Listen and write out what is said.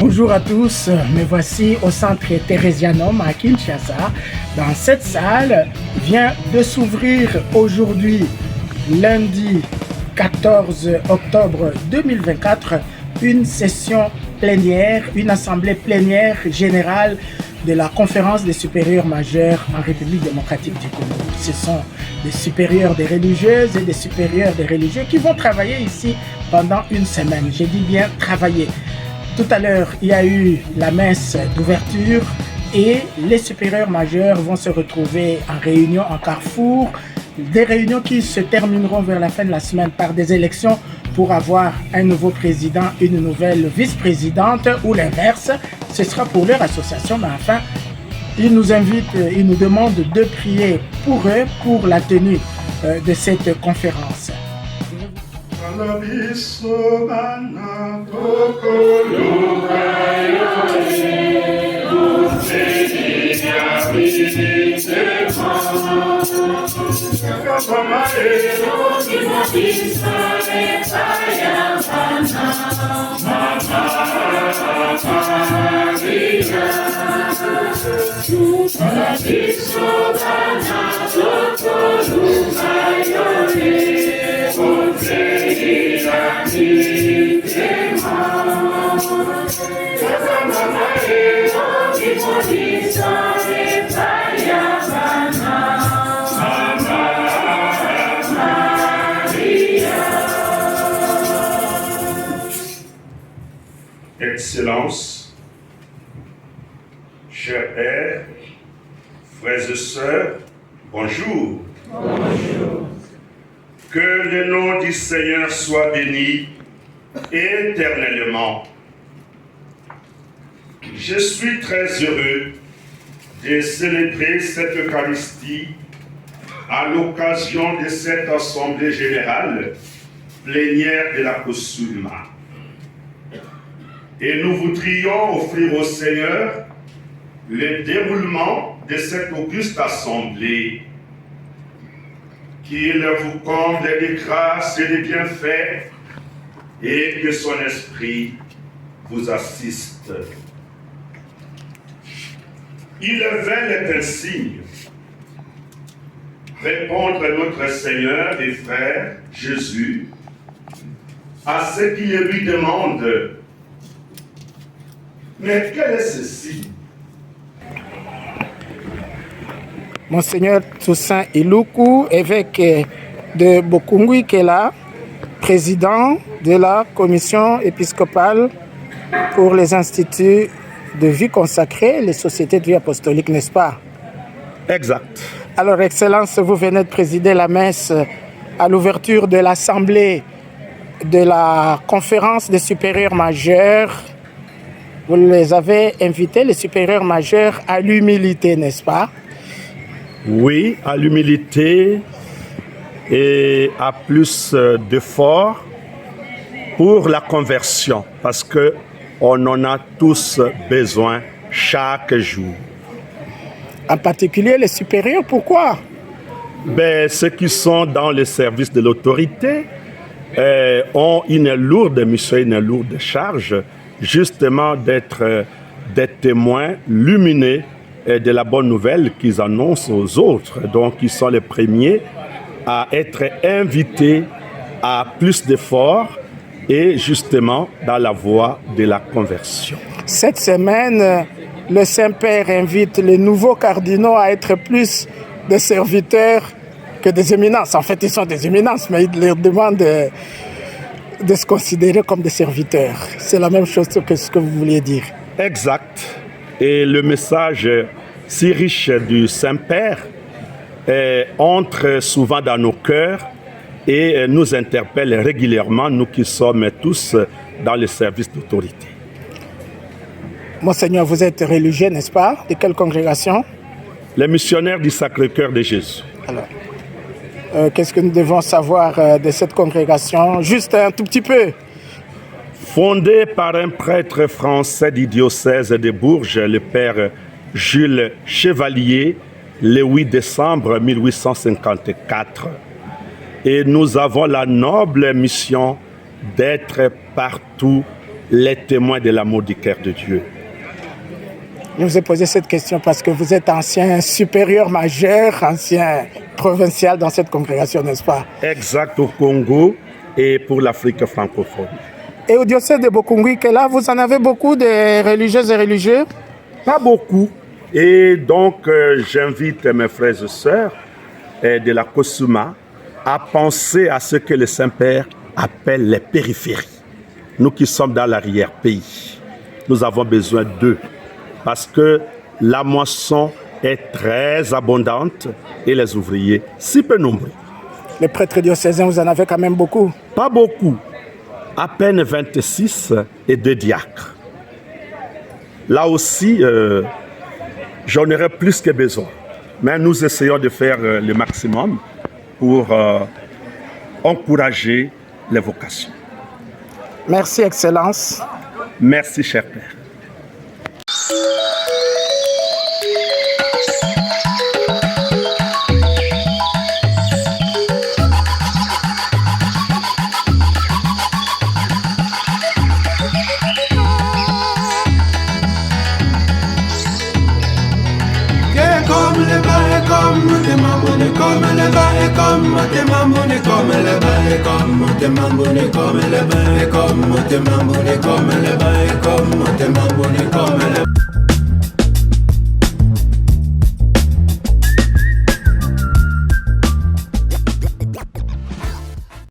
Bonjour à tous, me voici au centre Theresianum à Kinshasa. Dans cette salle vient de s'ouvrir aujourd'hui, lundi 14 octobre 2024, une session plénière, une assemblée plénière générale de la conférence des supérieurs majeurs en République démocratique du Congo. Ce sont des supérieurs des religieuses et des supérieurs des religieux qui vont travailler ici pendant une semaine. Je dis bien travailler. Tout à l'heure, il y a eu la messe d'ouverture et les supérieurs majeurs vont se retrouver en réunion en carrefour. Des réunions qui se termineront vers la fin de la semaine par des élections pour avoir un nouveau président, une nouvelle vice-présidente ou l'inverse. Ce sera pour leur association, mais enfin, ils nous invitent, ils nous demandent de prier pour eux, pour la tenue de cette conférence. Excellences, chers pères, frères et sœurs, bonjour. Bonjour. Que le nom du Seigneur soit béni éternellement. Je suis très heureux de célébrer cette Eucharistie à l'occasion de cette Assemblée générale plénière de la COSULMA. Et nous voudrions offrir au Seigneur le déroulement de cette auguste assemblée. Qu'il vous comble de grâce et de bienfaits et que son esprit vous assiste. Il veut un signe. Répondre à notre Seigneur et frère Jésus à ce qu'il lui demande. Mais quel est ceci? Monseigneur Toussaint Iluku, évêque de Bokungui, qui est là, président de la commission épiscopale pour les instituts de vie consacrée, les sociétés de vie apostolique, n'est-ce pas? Exact. Alors, Excellence, vous venez de présider la messe à l'ouverture de l'assemblée de la conférence des supérieurs majeurs. Vous les avez invités, les supérieurs majeurs, à l'humilité, n'est-ce pas? Oui, à l'humilité et à plus d'efforts pour la conversion, parce qu'on en a tous besoin chaque jour. En particulier les supérieurs, pourquoi? Ceux qui sont dans le service de l'autorité ont une lourde mission, une lourde charge, justement d'être des témoins lumineux de la bonne nouvelle qu'ils annoncent aux autres. Donc, ils sont les premiers à être invités à plus d'efforts et justement dans la voie de la conversion. Cette semaine, le Saint-Père invite les nouveaux cardinaux à être plus des serviteurs que des éminences. En fait, ils sont des éminences, mais il leur demande de se considérer comme des serviteurs. C'est la même chose que ce que vous vouliez dire. Exact. Et le message si riche du Saint-Père entre souvent dans nos cœurs et nous interpelle régulièrement, nous qui sommes tous dans le service d'autorité. Monseigneur, vous êtes religieux, n'est-ce pas? De quelle congrégation? Les missionnaires du Sacré-Cœur de Jésus. Alors, qu'est-ce que nous devons savoir de cette congrégation? Juste un tout petit peu. Fondée par un prêtre français du diocèse de Bourges, le père Jules Chevalier, le 8 décembre 1854. Et nous avons la noble mission d'être partout les témoins de l'amour du cœur de Dieu. Je vous ai posé cette question parce que vous êtes ancien supérieur majeur, ancien provincial dans cette congrégation, n'est-ce pas? Exact, au Congo et pour l'Afrique francophone. Et au diocèse de Bokungui, que là, vous en avez beaucoup de religieuses et religieux? Pas beaucoup. Et donc, j'invite mes frères et sœurs de la Kosuma à penser à ce que le Saint-Père appelle les périphéries. Nous qui sommes dans l'arrière-pays, nous avons besoin d'eux parce que la moisson est très abondante et les ouvriers si peu nombreux. Les prêtres diocésains, vous en avez quand même beaucoup? Pas beaucoup, à peine 26 et 2 diacres. Là aussi, j'en aurais plus que besoin. Mais nous essayons de faire le maximum pour encourager les vocations. Merci, Excellence. Merci, cher Père. Comme le